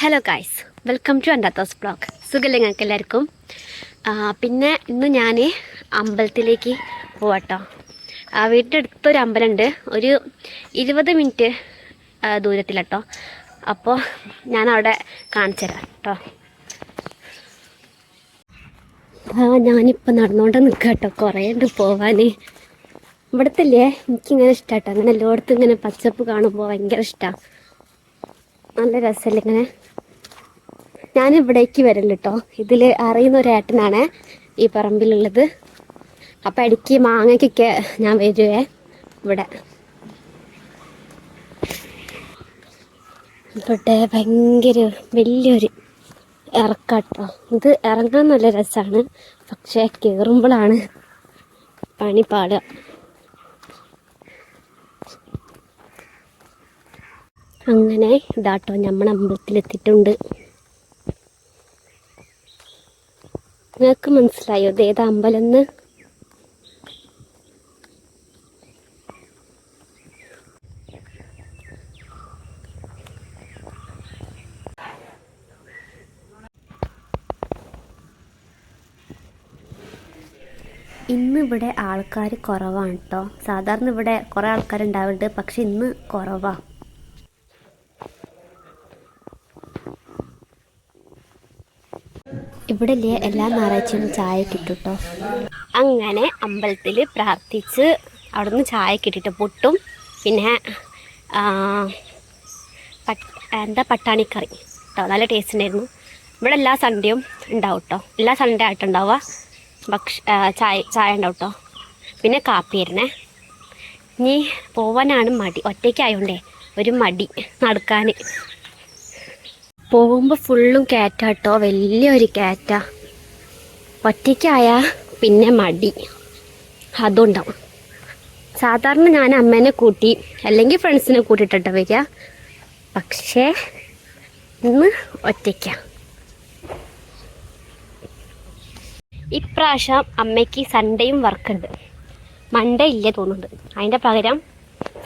Hello guys, welcome to അൻഡാത്തോസ് blog. സുഖമില്ല ഞങ്ങൾക്ക് എല്ലാവർക്കും. പിന്നെ ഇന്ന് ഞാൻ അമ്പലത്തിലേക്ക് പോവാട്ടോ. വീട്ടിൻ്റെ അടുത്തൊരു അമ്പലമുണ്ട്, ഒരു 20 മിനിറ്റ് ദൂരത്തിലാട്ടോ. അപ്പോൾ ഞാൻ അവിടെ കാണിച്ചു തരാം കേട്ടോ. ഞാനിപ്പോൾ നടന്നുകൊണ്ട് നിൽക്കാം കേട്ടോ. കുറേ ഉണ്ട് പോവാൻ. ഇവിടുത്തെ എനിക്കിങ്ങനെ ഇഷ്ടമാട്ടോ. അങ്ങനെ എല്ലായിടത്തും ഇങ്ങനെ പച്ചപ്പ് കാണുമ്പോൾ ഭയങ്കര ഇഷ്ടമാണ്. നല്ല രസമല്ലേ ഇങ്ങനെ. ഞാനിവിടേക്ക് വരല്ലോ കേട്ടോ. ഇതിൽ അറിയുന്ന ഒരു ഏട്ടനാണ് ഈ പറമ്പിലുള്ളത്. അപ്പം ഇടയ്ക്ക് മാങ്ങയ്ക്കൊക്കെ ഞാൻ വരുവേ ഇവിടെ. ഇവിടെ ഭയങ്കര വലിയൊരു ഇറക്കാട്ടോ. ഇത് ഇറങ്ങാൻ നല്ല രസമാണ്, പക്ഷേ കയറുമ്പോഴാണ് പണി പാടുക. അങ്ങനെ ഇതാട്ടോ നമ്മൾ അമ്പലത്തിലെത്തിയിട്ടുണ്ട്. നിങ്ങൾക്ക് മനസ്സിലായോ ഇത് ഏതാ അമ്പലം എന്ന്? ഇന്നിവിടെ ആൾക്കാർ കുറവാണ് കേട്ടോ. സാധാരണ ഇവിടെ കുറേ ആൾക്കാരുണ്ടാവുന്നുണ്ട്, പക്ഷെ ഇന്ന് കുറവാണ്. ഇവിടെ എല്ലാ ഞായറാഴ്ചയും ചായ കിട്ടും കേട്ടോ. അങ്ങനെ അമ്പലത്തിൽ പ്രാർത്ഥിച്ച് അവിടെ നിന്ന് ചായ കിട്ടിയിട്ട് പൊട്ടും, പിന്നെ പട്ടാണിക്കറി കേട്ടോ. നല്ല ടേസ്റ്റ് ഉണ്ടായിരുന്നു. ഇവിടെ എല്ലാ സൺഡേയും ഉണ്ടാവും കേട്ടോ. എല്ലാ സൺഡേ ആയിട്ടുണ്ടാവുക ചായ ഉണ്ടാവും കേട്ടോ. പിന്നെ കാപ്പി ആയിരുന്നേ. ഇനി പോവാനാണ് മടി, ഒറ്റയ്ക്കായോണ്ടേ ഒരു മടി നടക്കാൻ. പോകുമ്പോൾ ഫുള്ളും കയറ്റാട്ടോ, വലിയൊരു കയറ്റ. ഒറ്റയ്ക്കായാൽ പിന്നെ മടി അതുണ്ടാവും. സാധാരണ ഞാൻ അമ്മേനെ കൂട്ടി അല്ലെങ്കിൽ ഫ്രണ്ട്സിനെ കൂട്ടിയിട്ടോ വരിക, പക്ഷേ ഇന്ന് ഒറ്റയ്ക്കാണ്. ഇപ്രാവശ്യം അമ്മയ്ക്ക് സൺഡേയും വർക്കുണ്ട്. മൺഡേ ഇല്ലേ തോന്നുന്നുണ്ട്, അതിൻ്റെ പകരം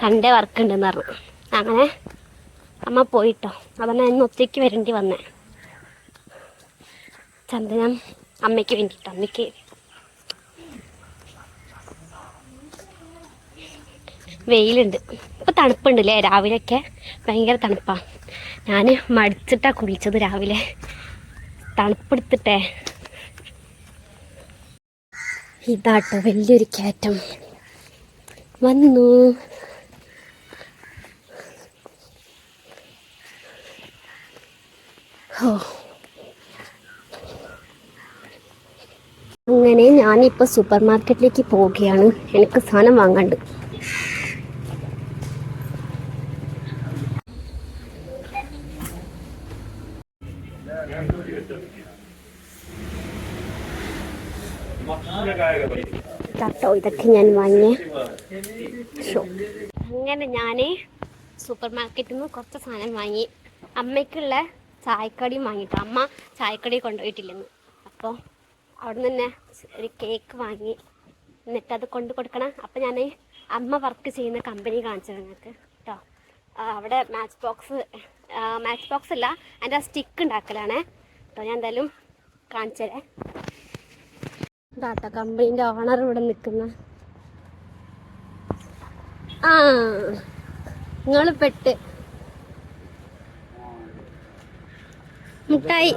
സൺഡേ വർക്കുണ്ടെന്ന് പറഞ്ഞു. അങ്ങനെ അമ്മ പോയിട്ടോ. അതന്നെ ഇന്ന് ഒറ്റയ്ക്ക് വരേണ്ടി വന്നേ. ചന്ദനം അമ്മയ്ക്ക് വേണ്ടിയിട്ടോ. അമ്മയ്ക്ക് വെയിലുണ്ട്, ഇപ്പം തണുപ്പുണ്ടല്ലേ. രാവിലെയൊക്കെ ഭയങ്കര തണുപ്പാണ്. ഞാൻ മടിച്ചിട്ടാണ് കുളിച്ചത് രാവിലെ, തണുപ്പെടുത്തിട്ടേ. ഇതാട്ടോ വലിയൊരു കയറ്റം വന്നു. അങ്ങനെ ഞാനിപ്പോൾ സൂപ്പർ മാർക്കറ്റിലേക്ക് പോവുകയാണ്. എനിക്ക് സാധനം വാങ്ങാണ്ട്. കേട്ടോ ഇതൊക്കെ ഞാൻ വാങ്ങിയ ഷോ. അങ്ങനെ ഞാൻ സൂപ്പർ മാർക്കറ്റിൽ നിന്ന് കുറച്ച് സാധനം വാങ്ങി. അമ്മയ്ക്കുള്ള ചായക്കടിയും വാങ്ങിട്ടോ. അമ്മ ചായക്കടി കൊണ്ടുപോയിട്ടില്ലെന്ന്, അപ്പോൾ അവിടെ നിന്ന് തന്നെ ഒരു കേക്ക് വാങ്ങി. എന്നിട്ടത് കൊടുക്കണം. അപ്പോൾ ഞാൻ അമ്മ വർക്ക് ചെയ്യുന്ന കമ്പനി കാണിച്ചത് നിങ്ങൾക്ക് കേട്ടോ. അവിടെ മാച്ച് ബോക്സ് അല്ല, അതിൻ്റെ ആ സ്റ്റിക്ക് ഉണ്ടാക്കലാണ് കേട്ടോ. ഞാൻ എന്തായാലും കാണിച്ചതേ. ഇതാട്ടോ കമ്പനീൻ്റെ ഓണർ ഇവിടെ നിൽക്കുന്ന. നിങ്ങൾ പെട്ട് മുട്ടായി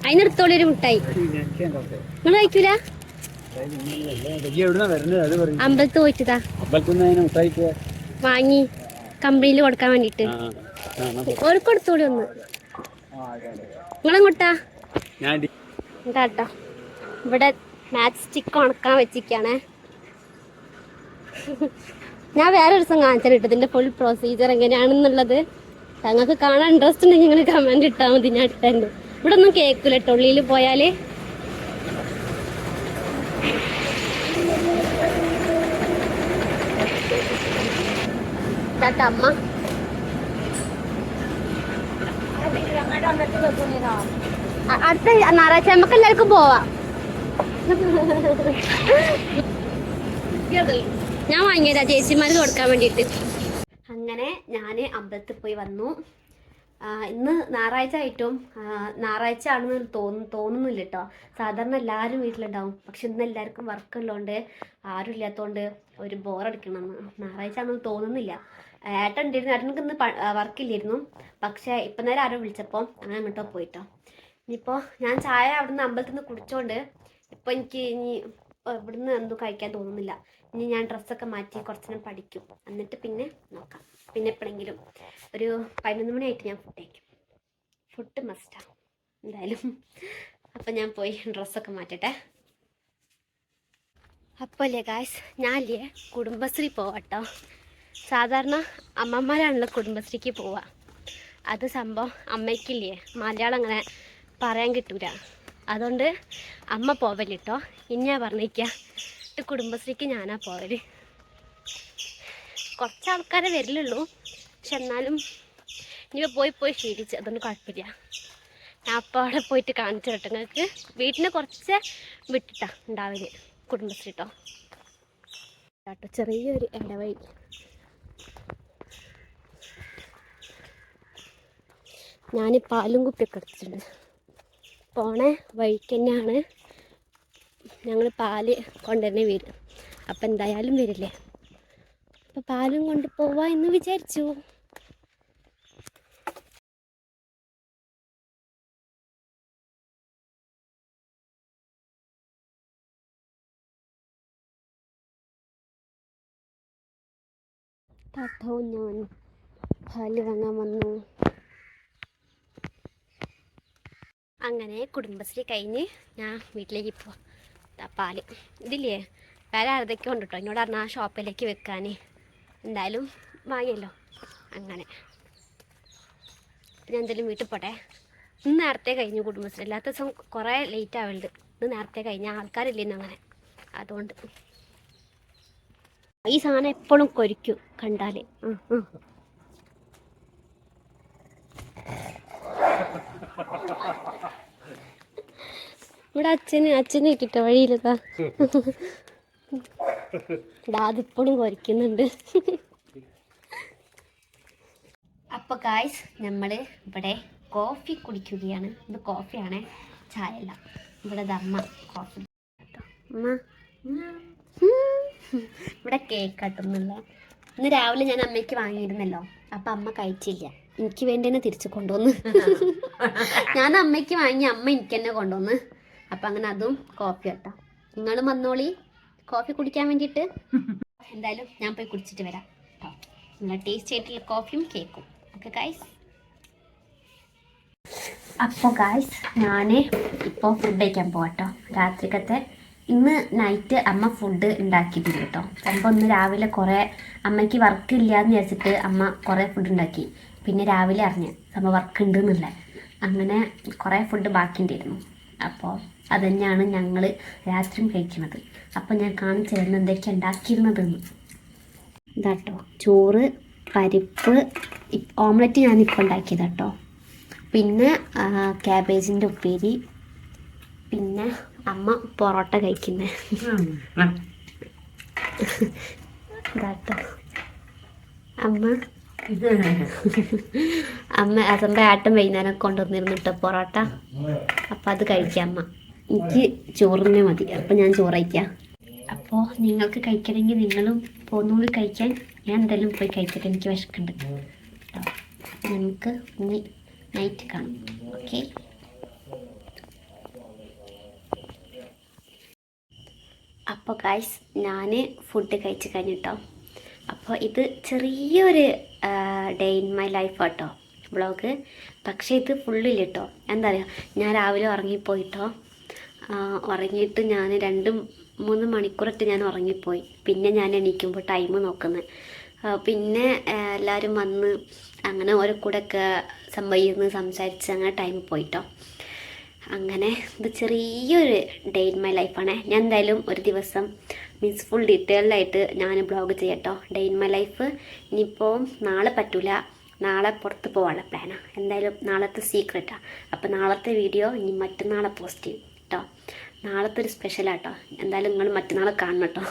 അതിനെടുത്തോളി ഒരു മുട്ടായി. നിങ്ങൾ കഴിക്കൂല? അമ്പലത്ത് പോയിട്ടാ വാങ്ങി കമ്പനിയിൽ കൊടുക്കാൻ വേണ്ടിട്ട്. ഒരു കൊടുത്തോളി ഒന്ന്. നിങ്ങളെങ്ങോട്ടാ? എന്താട്ടോ ഇവിടെ മാച്ച് സ്റ്റിക്ക് ഉണക്കാൻ വെച്ചിരിക്കുകയാണേ. ഞാൻ വേറെ ഒരു ദിവസം കാണിച്ചാൽ ഇട്ടത് ഇതിൻ്റെ ഫുൾ പ്രൊസീജിയർ എങ്ങനെയാണെന്നുള്ളത്. ഞങ്ങൾക്ക് കാണാൻ ഇൻട്രസ്റ്റ് ഉണ്ടെങ്കിൽ നിങ്ങൾ കമൻറ്റ് ഇട്ടാൽ മതി, ഞാൻ ഇട്ടുണ്ട്. ഇവിടെ ഒന്നും കേൾക്കില്ല കേട്ടോ. ഉള്ളിൽ പോയാൽ അമ്മ അടുത്ത ഞായറാഴ്ച നമുക്ക് എല്ലാവർക്കും പോവാം. ഞാൻ വാങ്ങിയതാ ചേച്ചിമാർക്ക് കൊടുക്കാൻ വേണ്ടിയിട്ട്. അങ്ങനെ ഞാൻ അമ്പലത്തിൽ പോയി വന്നു. ഇന്ന് ഞായറാഴ്ച ആയിട്ടും ഞായറാഴ്ച ആണെന്ന് തോന്നുന്നില്ല കേട്ടോ. സാധാരണ എല്ലാവരും വീട്ടിലുണ്ടാവും, പക്ഷെ ഇന്ന് എല്ലാവർക്കും വർക്ക് ഉള്ളതുകൊണ്ട് ആരും ഇല്ലാത്തതുകൊണ്ട് ഒരു ബോറടിക്കണമെന്ന് ഞായറാഴ്ച ആണെന്ന് തോന്നുന്നില്ല. ഏട്ടൻ ഉണ്ടായിരുന്നു, ഏട്ടനക്ക് ഇന്ന് വർക്കില്ലായിരുന്നു. പക്ഷേ ഇപ്പം നേരം ആരോ വിളിച്ചപ്പോൾ അങ്ങനെ അങ്ങോട്ടോ പോയിട്ടോ. ഇനിയിപ്പോൾ ഞാൻ ചായ അവിടുന്ന് അമ്പലത്തിൽ നിന്ന് കുടിച്ചോണ്ട് ഇപ്പോൾ എനിക്ക് ഇനി ഇവിടുന്ന് എന്തും കഴിക്കാൻ തോന്നുന്നില്ല. ഇനി ഞാൻ ഡ്രസ്സൊക്കെ മാറ്റി കുറച്ച് നേരം പഠിക്കും, എന്നിട്ട് പിന്നെ നോക്കാം. പിന്നെ എപ്പോഴെങ്കിലും ഒരു 11 മണിയായിട്ട് ഞാൻ ഫുഡ് കഴിക്കും. ഫുഡ് മസ്റ്റാണ് എന്തായാലും. അപ്പം ഞാൻ പോയി ഡ്രസ്സൊക്കെ മാറ്റട്ടെ. അപ്പോൾ അല്ലേ ഗായ്സ്, ഞാനില്ലേ കുടുംബശ്രീ പോവാട്ടോ. സാധാരണ അമ്മമാരാണല്ലോ കുടുംബശ്രീക്ക് പോവുക. അത് സംഭവം അമ്മയ്ക്കില്ലേ മലയാളം അങ്ങനെ പറയാൻ കിട്ടൂല, അതുകൊണ്ട് അമ്മ പോവല്ലോ. ഇനി ഞാൻ പറഞ്ഞേക്കുക കുടുംബശ്രീക്ക് ഞാനാ പോവല്. കുറച്ച് ആൾക്കാരെ വരില്ലുള്ളൂ, പക്ഷെ എന്നാലും ഇനിയിപ്പോൾ പോയി ശീലിച്ച്, അതൊന്നും കുഴപ്പമില്ല. ഞാൻ അപ്പോൾ അവിടെ പോയിട്ട് കാണിച്ചു കേട്ടോ നിങ്ങൾക്ക്. വീട്ടിന് കുറച്ച് വിട്ടിട്ടാ ഉണ്ടാവല് കുടുംബശ്രീ കേട്ടോ. ചെറിയൊരു ഇടവഴി. ഞാൻ പാലും കുപ്പിയൊക്കെ എടുത്തിട്ടുണ്ട്. പോണേ വഴിക്ക് തന്നെയാണ് ഞങ്ങൾ പാല് കൊണ്ടുതന്നെ വരും. അപ്പം എന്തായാലും വരില്ലേ, അപ്പം പാലും കൊണ്ട് പോവാ എന്ന് വിചാരിച്ചു. താത്താവും ഞാൻ പാല് വാങ്ങാൻ വന്നു. അങ്ങനെ കുടുംബശ്രീ കഴിഞ്ഞ് ഞാൻ വീട്ടിലേക്ക് പോവാം. പാല് ഇതില്ലേ വേറെ അറുതൊക്കെ ഉണ്ട് കേട്ടോ. എന്നോട് പറഞ്ഞാൽ ആ ഷോപ്പിലേക്ക് വെക്കാൻ. എന്തായാലും വാങ്ങിയല്ലോ. അങ്ങനെ ഞാൻ എന്തായാലും വീട്ടിൽ പോട്ടെ. ഇന്ന് നേരത്തെ കഴിഞ്ഞു കുടുംബശ്രീ. എല്ലാത്ത ദിവസം കുറേ ലേറ്റ് ആവുന്നുണ്ട്. ഇന്ന് നേരത്തെ കഴിഞ്ഞ ആൾക്കാരില്ലേന്ന് അങ്ങനെ. അതുകൊണ്ട് ഈ സാധനം എപ്പോഴും കൊരിക്കും കണ്ടാൽ. ഇവിടെ അച്ഛന് കിട്ടോ വഴിയിലതാ. അതിപ്പോഴും കൊരിക്കുന്നുണ്ട്. അപ്പോൾ ഗായ്സ് നമ്മൾ ഇവിടെ കോഫി കുടിക്കുകയാണ്. ഇത് കോഫിയാണേ, ചായ അല്ല. ഇവിടെ അമ്മ കോഫി അമ്മ ഇവിടെ കേക്ക് കട്ടുന്നില്ല. ഇന്ന് രാവിലെ ഞാൻ അമ്മയ്ക്ക് വാങ്ങിയിരുന്നല്ലോ, അപ്പം അമ്മ കഴിച്ചില്ല. എനിക്ക് വേണ്ടി തന്നെ തിരിച്ചു കൊണ്ടുവന്ന്. ഞാൻ അമ്മയ്ക്ക് വാങ്ങി, അമ്മ എനിക്ക് തന്നെ കൊണ്ടുവന്ന്. അപ്പം അങ്ങനെ അതും കോഫി കേട്ടോ. നിങ്ങളും വന്നോളി കോഫി കുടിക്കാൻ വേണ്ടിയിട്ട്. എന്തായാലും ഞാൻ പോയി കുടിച്ചിട്ട് വരാം കേട്ടോ. നിങ്ങൾ ടേസ്റ്റ് ആയിട്ടുള്ള കോഫിയും കേക്കും. Okay guys. അപ്പോൾ ഗായ്സ് ഞാൻ ഇപ്പോൾ ഫുഡ് കഴിക്കാൻ പോകട്ടോ. രാത്രിക്കത്തെ ഇന്ന് നൈറ്റ് അമ്മ ഫുഡ് ഉണ്ടാക്കിയിട്ടില്ല കേട്ടോ. ചിലപ്പോൾ ഇന്ന് രാവിലെ കുറേ അമ്മയ്ക്ക് വർക്ക് ഇല്ലയെന്ന് വിചാരിച്ചിട്ട് അമ്മ കുറേ ഫുഡ് ഉണ്ടാക്കി. പിന്നെ രാവിലെ അറിഞ്ഞ് അമ്മ വർക്ക് ഉണ്ട് എന്നല്ലേ, അങ്ങനെ കുറേ ഫുഡ് ബാക്കിയുണ്ടായിരുന്നു. അപ്പോൾ അത് തന്നെയാണ് ഞങ്ങൾ രാത്രിയും കഴിക്കുന്നത്. അപ്പോൾ ഞാൻ കാണിച്ചു തരുന്നത് എന്തൊക്കെയാണ് ഉണ്ടാക്കിയിരുന്നതെന്ന്. ഇതാട്ടോ ചോറ്, പരിപ്പ്, ഓംലെറ്റ് ഞാനിപ്പോൾ ഉണ്ടാക്കിയത് കേട്ടോ. പിന്നെ ക്യാബേജിൻ്റെ ഉപ്പേരി, പിന്നെ അമ്മ പൊറോട്ട കഴിക്കുന്നത് ഇതാട്ടോ. അമ്മ അസമ്പ ആട്ടം വൈകുന്നേരം കൊണ്ടുവന്നിരുന്നു കേട്ടോ പൊറോട്ട. അപ്പം അത് കഴിക്കാം അമ്മ. എനിക്ക് ചോറിനെ മതി, അപ്പം ഞാൻ ചോറ് കഴിക്കാം. അപ്പോൾ നിങ്ങൾക്ക് കഴിക്കണമെങ്കിൽ നിങ്ങളും പോന്നോളി കഴിക്കാൻ. ഞാൻ എന്തായാലും പോയി കഴിക്കട്ടെ, എനിക്ക് വിശക്കുന്നുണ്ട് കേട്ടോ. നമുക്ക് ഇനി നൈറ്റ് കാണാം. ഓക്കെ. അപ്പോൾ ഗായ്സ് ഞാൻ ഫുഡ് കഴിച്ച് കഴിഞ്ഞിട്ടോ. അപ്പോൾ ഇത് ചെറിയൊരു ഡേ ഇൻ മൈ ലൈഫ് കേട്ടോ വ്ളോഗ്. പക്ഷേ ഇത് ഫുള്ളില്ല കേട്ടോ. എന്താ പറയുക, ഞാൻ രാവിലെ ഉറങ്ങിപ്പോയിട്ടോ. ഉറങ്ങിയിട്ട് ഞാൻ 2-3 മണിക്കൂറൊക്കെ ഞാൻ ഉറങ്ങിപ്പോയി. പിന്നെ ഞാൻ എണീക്കുമ്പോൾ ടൈം നോക്കുന്നത്. പിന്നെ എല്ലാവരും വന്ന് അങ്ങനെ ഓരോ കൂടെയൊക്കെ സംസാരിച്ച് അങ്ങനെ ടൈം പോയിട്ടോ. അങ്ങനെ ഇത് ചെറിയൊരു ഡേ ഇൻ മൈ ലൈഫാണേ. ഞാൻ എന്തായാലും ഒരു ദിവസം ഫുൾ ഡീറ്റെയിൽഡായിട്ട് ഞാൻ ബ്ലോഗ് ചെയ്യട്ടോ ഡേ ഇൻ മൈ ലൈഫ്. ഇനിയിപ്പോൾ നാളെ പറ്റൂല, നാളെ പുറത്ത് പോകാനുള്ള പ്ലാനാണ്. എന്തായാലും നാളത്തെ സീക്രറ്റാണ്. അപ്പോൾ നാളത്തെ വീഡിയോ ഇനി മറ്റന്നാളെ പോസ്റ്റ് ചെയ്യും കേട്ടോ. നാളത്തെ ഒരു സ്പെഷ്യലാട്ടോ. എന്തായാലും നിങ്ങൾ മറ്റന്നാളെ കാണണം കേട്ടോ.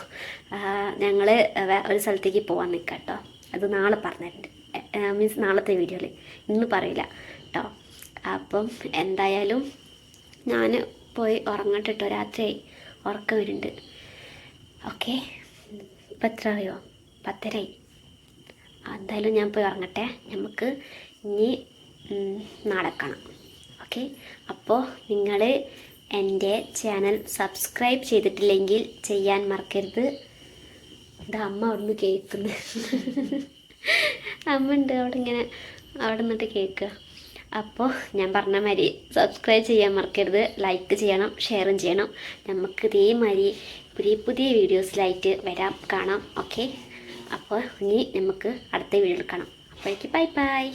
ഞങ്ങൾ ഒരു സ്ഥലത്തേക്ക് പോകാൻ നിൽക്കാം കേട്ടോ. അത് നാളെ പറഞ്ഞിട്ടുണ്ട്. മീൻസ് നാളത്തെ വീഡിയോയിൽ, ഇന്ന് പറയില്ല കേട്ടോ. അപ്പം എന്തായാലും ഞാൻ പോയി ഉറങ്ങട്ടെ കേട്ടോ, രാത്രിയായി, ഉറക്കം വരുന്നുണ്ട്. ഓക്കെ, ഇപ്പം എത്ര അറിയോ? 10:30. എന്തായാലും ഞാൻ പോയി ഉറങ്ങട്ടെ. നമുക്ക് ഇനി നാളെ കാണാം. ഓക്കെ, അപ്പോൾ നിങ്ങൾ എൻ്റെ ചാനൽ സബ്സ്ക്രൈബ് ചെയ്തിട്ടില്ലെങ്കിൽ ചെയ്യാൻ മറക്കരുത്. ഇത് അമ്മ അവിടെ നിന്ന് കേൾക്കുന്നു. അമ്മ ഉണ്ട് അവിടെ, ഇങ്ങനെ അവിടെ നിന്നിട്ട് കേൾക്കുക. അപ്പോൾ ഞാൻ പറഞ്ഞ മാതിരി സബ്സ്ക്രൈബ് ചെയ്യാൻ മറക്കരുത്, ലൈക്ക് ചെയ്യണം, ഷെയറും ചെയ്യണം. നമുക്ക് ഇതേമാതിരി പുതിയ പുതിയ വീഡിയോസിലായിട്ട് കാണാം. ഓക്കെ, അപ്പോൾ ഇനി നമുക്ക് അടുത്ത വീഡിയോയിൽ കാണാം. അപ്പോഴേക്ക് ബൈ ബൈ.